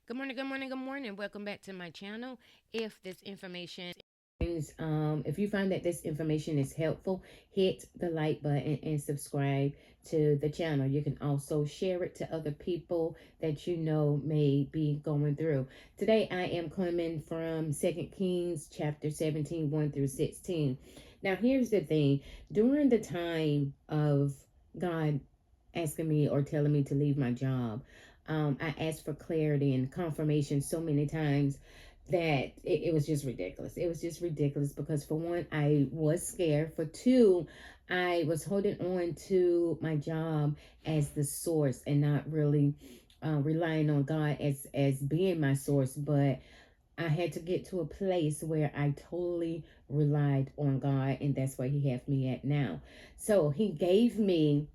Good morning, good morning, good morning. Welcome back to my channel. If this information if you find that this information is helpful, hit the like button and subscribe to the channel. You can also share it to other people that you know may be going through. Today I am coming from 2 Kings chapter 17, 1 through 16. Now here's the thing. During the time of God asking me or telling me to leave my job, I asked for clarity and confirmation so many times that it was just ridiculous. It was just ridiculous because, for one, I was scared. For two, I was holding on to my job as the source and not really relying on God as being my source. But I had to get to a place where I totally relied on God, and that's where He has me at now. So He gave me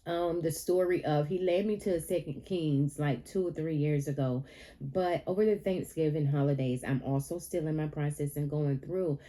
the story of, he led me to Second Kings like 2 or 3 years ago, but over the Thanksgiving holidays I'm also still in my process and going through.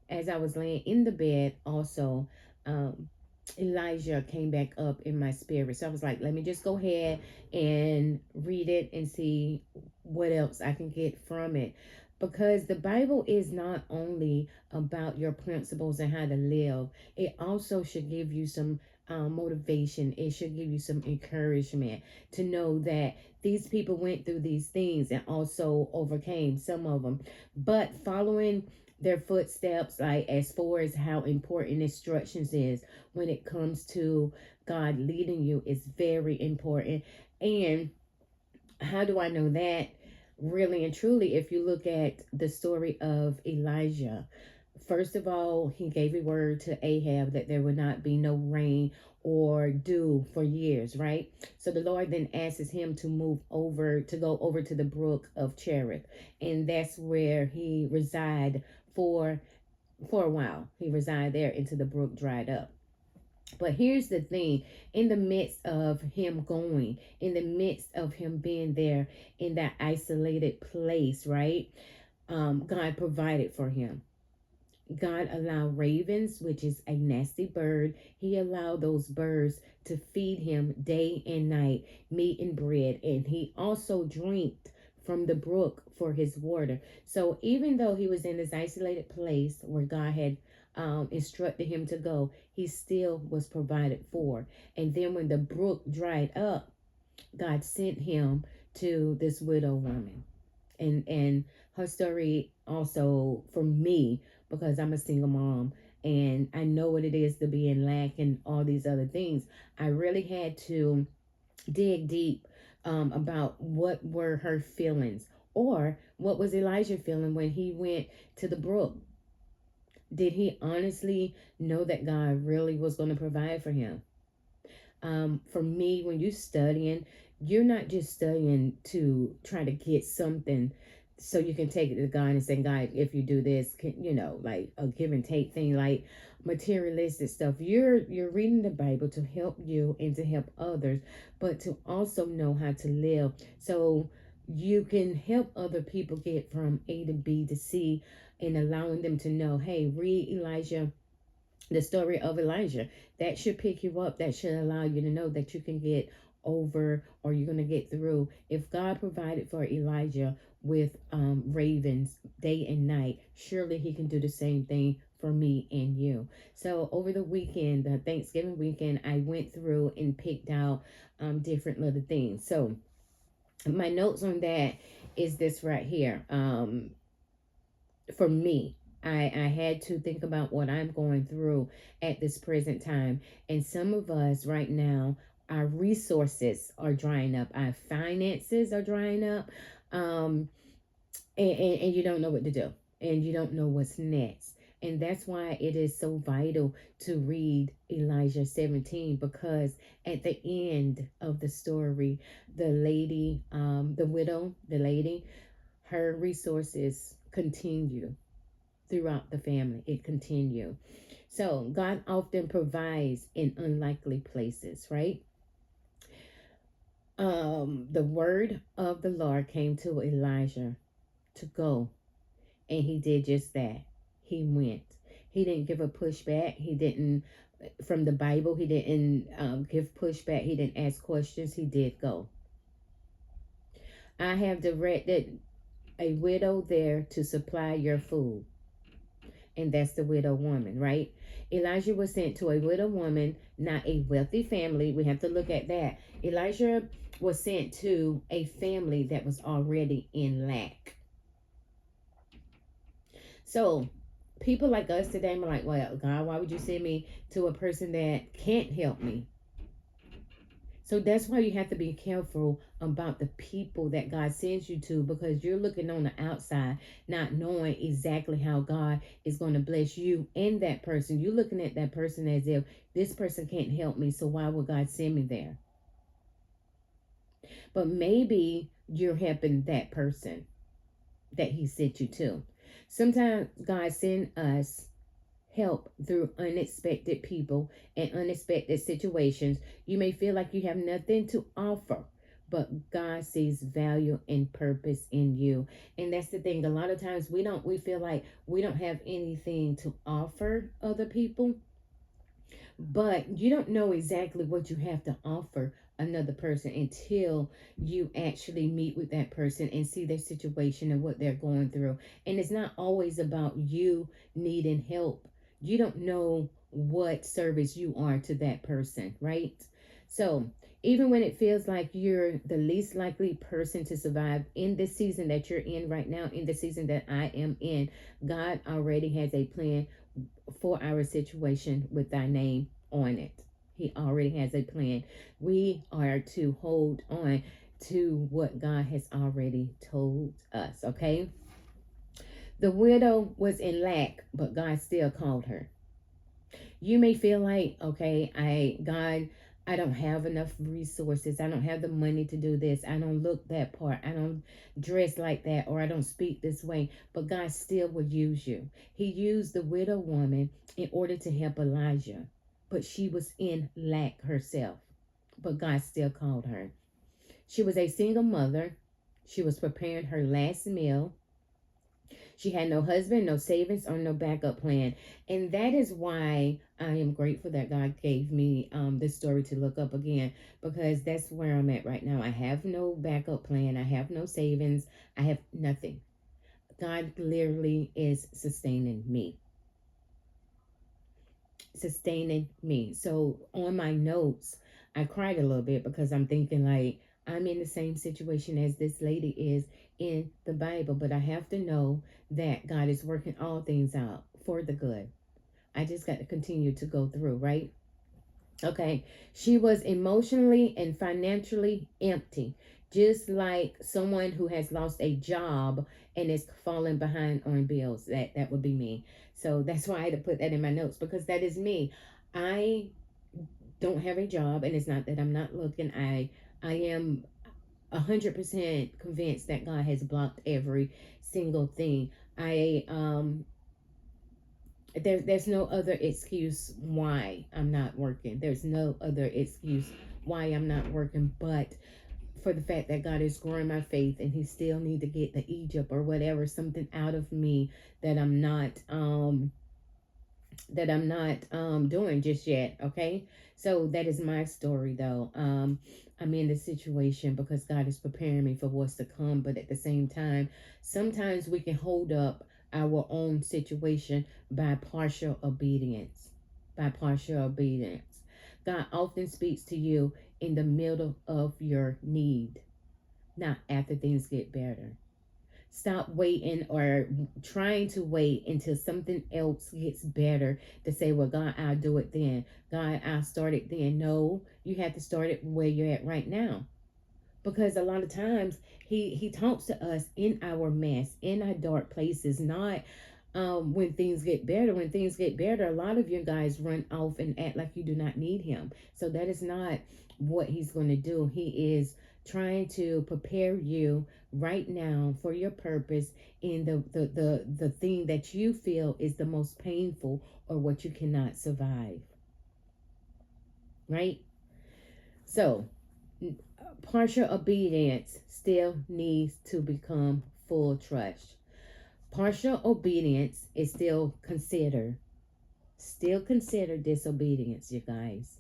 As I was laying in the bed also, um Elijah came back up in my spirit, so I was like, let me just go ahead and read it and see what else I can get from it, because the Bible is not only about your principles and how to live, it also should give you some motivation. It should give you some encouragement to know that these people went through these things and also overcame some of them. But following their footsteps, like as far as how important instructions is when it comes to God leading you, is very important. And how do I know that? Really and truly, if you look at the story of Elijah, first of all, he gave a word to Ahab that there would not be no rain or dew for years, right? So the Lord then asks him to move over, to go over to the brook of Cherith. And that's where he reside for for a while. He resided there until the brook dried up. But here's the thing, in the midst of him going, in the midst of him being there in that isolated place, right? God provided for him. God allowed ravens, which is a nasty bird, he allowed those birds to feed him day and night, meat and bread. And he also drank from the brook for his water. So even though he was in this isolated place where God had instructed him to go, he still was provided for. And then when the brook dried up, God sent him to this widow woman. And her story also for me, because I'm a single mom and I know what it is to be in lack and all these other things. I really had to dig deep about what were her feelings, or what was Elijah feeling when he went to the brook. Did he honestly know that God really was going to provide for him? For me, when you're studying, you're not just studying to try to get something so you can take it to God and say, God, if you do this, can, like a give and take thing, like materialistic stuff. You're reading the Bible to help you and to help others, but to also know how to live, so you can help other people get from A to B to C, and allowing them to know, hey, read Elijah, the story of Elijah. That should pick you up. That should allow you to know that you can get over, or you're going to get through. If God provided for Elijah with ravens day and night, surely he can do the same thing for me and you. So over the weekend, the Thanksgiving weekend, I went through and picked out different little things. So my notes on that is this right here. For me, I had to think about what I'm going through at this present time. And some of us right now, our resources are drying up, our finances are drying up, um, and you don't know what to do, and you don't know what's next. And that's why it is so vital to read Elijah 17, because at the end of the story, the lady, the widow, the lady, her resources continue throughout the family. It continue. So God often provides in unlikely places, right? The word of the Lord came to Elijah to go, and he did just that. He went. He didn't give a pushback. He didn't, from the Bible, he didn't give pushback. He didn't ask questions. He did go. I have directed a widow there to supply your food. And that's the widow woman, right? Elijah was sent to a widow woman, not a wealthy family. We have to look at that. Elijah was sent to a family that was already in lack. So people like us today are like, well, God, why would you send me to a person that can't help me? So that's why you have to be careful about the people that God sends you to, because you're looking on the outside, not knowing exactly how God is going to bless you and that person. You're looking at that person as if this person can't help me, so why would God send me there? But maybe you're helping that person that He sent you to. Sometimes God sends us help through unexpected people and unexpected situations. You may feel like you have nothing to offer, but God sees value and purpose in you. And that's the thing. A lot of times we feel like we don't have anything to offer other people, but you don't know exactly what you have to offer another person until you actually meet with that person and see their situation and what they're going through. And it's not always about you needing help. You don't know what service you are to that person, right? So even when it feels like you're the least likely person to survive in this season that you're in right now, in the season that I am in, God already has a plan for our situation with thy name on it. He already has a plan. We are to hold on to what God has already told us, okay? The widow was in lack, but God still called her. You may feel like, okay, I don't have enough resources. I don't have the money to do this. I don't look that part. I don't dress like that, or I don't speak this way. But God still will use you. He used the widow woman in order to help Elijah, but she was in lack herself. But God still called her. She was a single mother. She was preparing her last meal. She had no husband, no savings, or no backup plan. And that is why I am grateful that God gave me this story to look up again, because that's where I'm at right now. I have no backup plan. I have no savings. I have nothing. God literally is sustaining me. Sustaining me. So on my notes, I cried a little bit because I'm thinking like I'm in the same situation as this lady is in the Bible, but I have to know that God is working all things out for the good. I just got to continue to go through, right? Okay. She was emotionally and financially empty, just like someone who has lost a job and is falling behind on bills. That would be me. So that's why I had to put that in my notes, because that is me. I don't have a job, and it's not that I'm not looking. I am 100% convinced that God has blocked every single thing. There's no other excuse why I'm not working. There's no other excuse why I'm not working, but for the fact that God is growing my faith, and He still need to get the Egypt or whatever, something out of me that I'm not doing just yet. Okay, so that is my story though. I'm in this situation because God is preparing me for what's to come, but at the same time, sometimes we can hold up our own situation by partial obedience. By partial obedience. God often speaks to you in the middle of your need, not after things get better. Stop waiting or trying to wait until something else gets better to say, well, God, I'll do it then. God, I'll start it then. No, you have to start it where you're at right now. Because a lot of times he talks to us in our mess, in our dark places, not when things get better. When things get better, a lot of you guys run off and act like you do not need him. So that is not what he's going to do. He is trying to prepare you right now for your purpose in the thing that you feel is the most painful, or what you cannot survive. Right? So partial obedience still needs to become full trust. Partial obedience is still considered disobedience, you guys.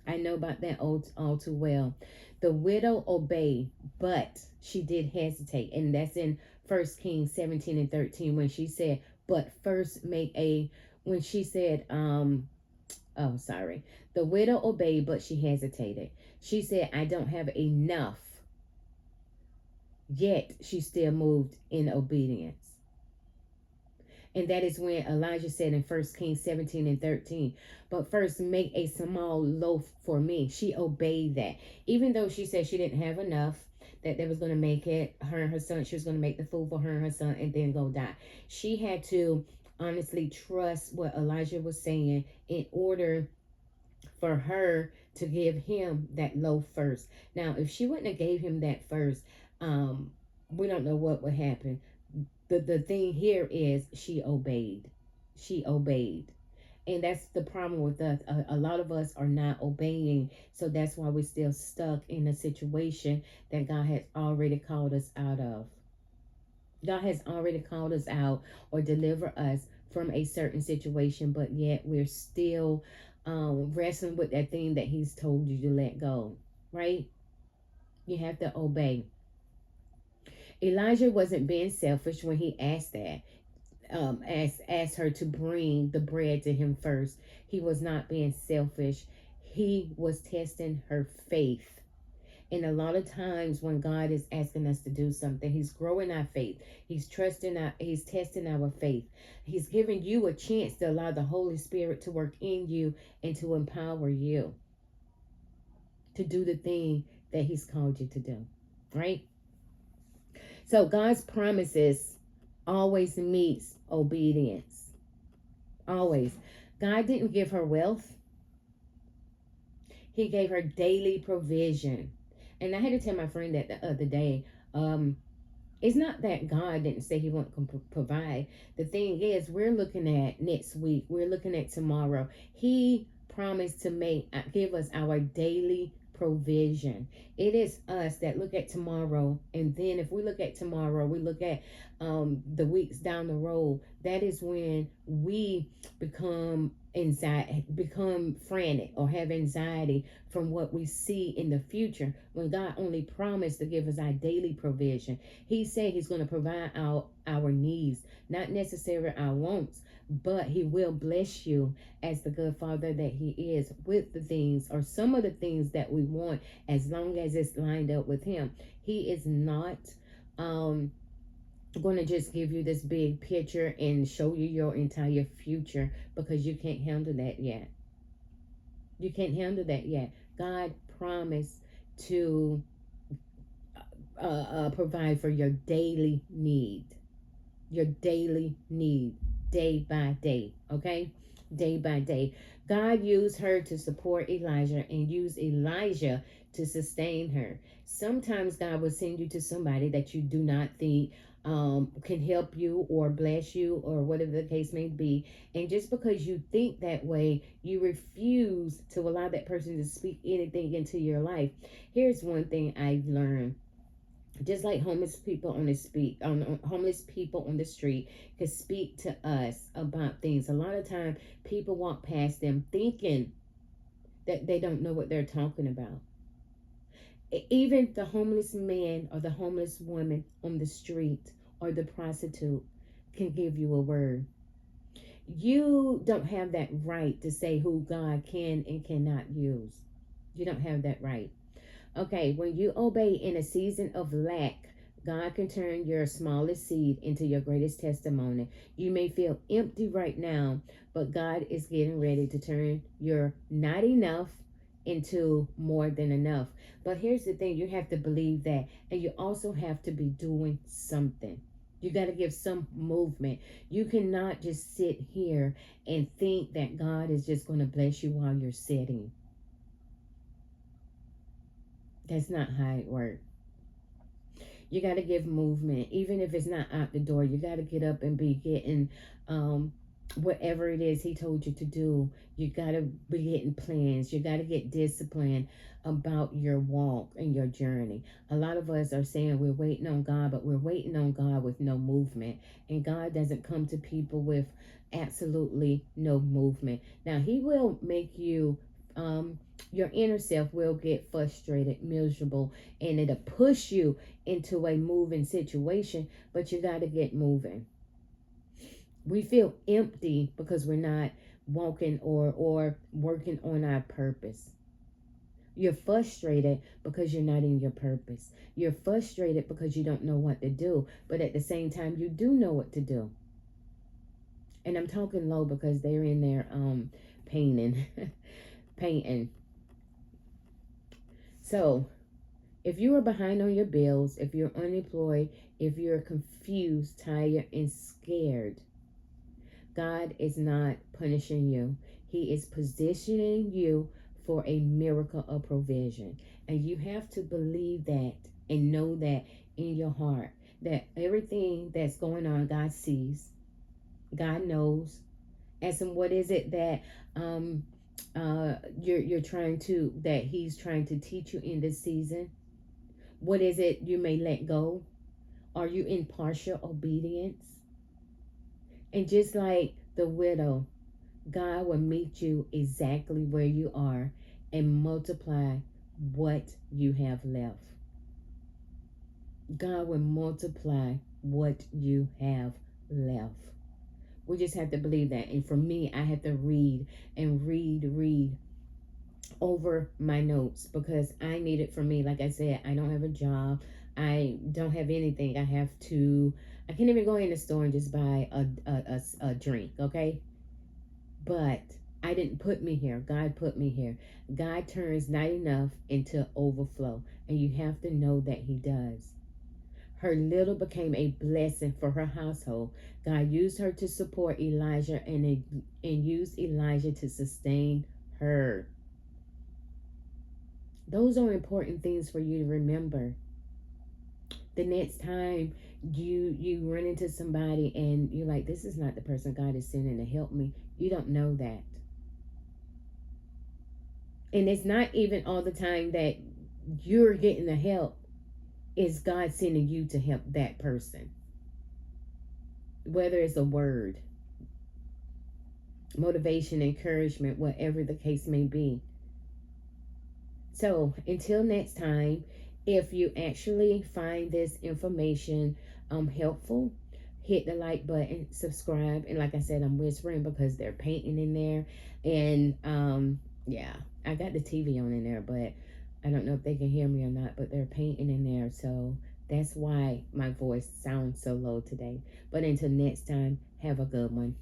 I know about that all too well. The widow obeyed, but she did hesitate. And that's in 1 Kings 17 and 13 when she said, but first make a, when she said, oh, sorry. The widow obeyed, but she hesitated. She said, I don't have enough. Yet she still moved in obedience. And that is when Elijah said in 1 Kings 17 and 13, but first make a small loaf for me. She obeyed that. Even though she said she didn't have enough, that they was going to make it, her and her son, she was going to make the food for her and her son and then go die. She had to honestly trust what Elijah was saying in order for her to give him that loaf first. Now, if she wouldn't have gave him that first, we don't know what would happen. The thing here is she obeyed. She obeyed. And that's the problem with us. A lot of us are not obeying. So that's why we're still stuck in a situation that God has already called us out of. God has already called us out or deliver us from a certain situation, but yet we're still wrestling with that thing that He's told you to let go, right? You have to obey. Elijah wasn't being selfish when he asked that. Asked her to bring the bread to him first. He was not being selfish. He was testing her faith. And a lot of times when God is asking us to do something, He's growing our faith. He's He's testing our faith. He's giving you a chance to allow the Holy Spirit to work in you and to empower you to do the thing that He's called you to do. Right? So God's promises always meets obedience. Always. God didn't give her wealth. He gave her daily provision. And I had to tell my friend that the other day. It's not that God didn't say He won't provide. The thing is, we're looking at next week. We're looking at tomorrow. He promised to give us our daily provision. It is us that look at tomorrow, and then if we look at tomorrow, we look at the weeks down the road. That is when we become frantic or have anxiety from what we see in the future, when God only promised to give us our daily provision. He said He's going to provide our needs, not necessarily our wants, but He will bless you as the good Father that He is with the things or some of the things that we want, as long as it's lined up with Him. He is not going to just give you this big picture and show you your entire future, because you can't handle that yet. You can't handle that yet. God promised to provide for your daily need. Your daily need, day by day, okay? Day by day. God used her to support Elijah and used Elijah to sustain her. Sometimes God will send you to somebody that you do not think can help you or bless you or whatever the case may be. And just because you think that way, you refuse to allow that person to speak anything into your life. Here's one thing I've learned. Just like homeless people homeless people on the street could speak to us about things. A lot of time people walk past them thinking that they don't know what they're talking about. Even the homeless man or the homeless woman on the street or the prostitute can give you a word. You don't have that right to say who God can and cannot use. You don't have that right. Okay, when you obey in a season of lack, God can turn your smallest seed into your greatest testimony. You may feel empty right now, but God is getting ready to turn your not enough into more than enough. But here's the thing, you have to believe that, and you also have to be doing something. You got to give some movement. You cannot just sit here and think that God is just going to bless you while you're sitting. That's not how it works. You got to give movement, even if it's not out the door. You got to get up and be getting whatever it is He told you to do. You got to be getting plans. You got to get disciplined about your walk and your journey. A lot of us are saying we're waiting on God, but we're waiting on God with no movement. And God doesn't come to people with absolutely no movement. Now, He will make you your inner self will get frustrated, miserable, and it'll push you into a moving situation, but you got to get moving. We feel empty because we're not walking or working on our purpose. You're frustrated because you're not in your purpose. You're frustrated because you don't know what to do, but at the same time you do know what to do. And I'm talking low because they're in there painting painting. So if you are behind on your bills, if you're unemployed, if you're confused, tired, and scared, God is not punishing you. He is positioning you for a miracle of provision. And you have to believe that and know that in your heart, that everything that's going on, God sees, God knows. As in, what is it that you're trying to, that He's trying to teach you in this season? What is it you may let go? Are you in partial obedience? And just like the widow, God will meet you exactly where you are and multiply what you have left. God will multiply what you have left. We just have to believe that. And for me, I have to read and read over my notes because I need it for me. Like I said, I don't have a job. I don't have anything. I can't even go in the store and just buy a drink, okay? But I didn't put me here. God put me here. God turns not enough into overflow. And you have to know that He does. Her little became a blessing for her household. God used her to support Elijah and used Elijah to sustain her. Those are important things for you to remember. The next time you run into somebody and you're like, this is not the person God is sending to help me, you don't know that. And it's not even all the time that you're getting the help. It's God sending you to help that person. Whether it's a word, motivation, encouragement, whatever the case may be. So until next time, if you actually find this information helpful, hit the like button, subscribe. And like I said, I'm whispering because they're painting in there. And yeah, I got the TV on in there, but I don't know if they can hear me or not, but they're painting in there. So that's why my voice sounds so low today. But until next time, have a good one.